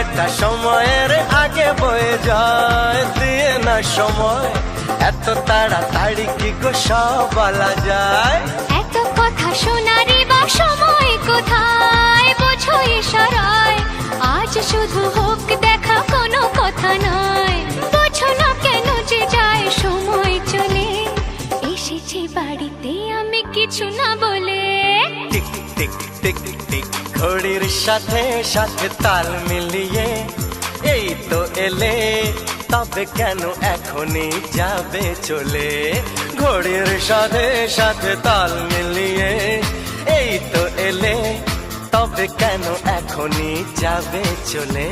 সময়টা সময়ের আগে বয়ে যায়, দিয়ে না সময় এত তাড়াতাড়ি কি গো সব বলা যায়। এত কথা শোনারই বা সময় কোথায়, বোঝো ইশারায় আজ শুধু হোক দেখা, কোনো কথা নয়। বোঝো না কেন যে যায় সময় চলে, এসেছি বাড়িতে আমি কিছু না বলে। টিক টিক টিক টিক ঘড়ির সাথে সাথে তাল মিলিয়ে এই তো এলে, তবে কেন এখনই যাবে চলে। ঘড়ির সাথে সাথে তাল মিলিয়ে এই তো এলে, তবে কেন এখনই যাবে চলে।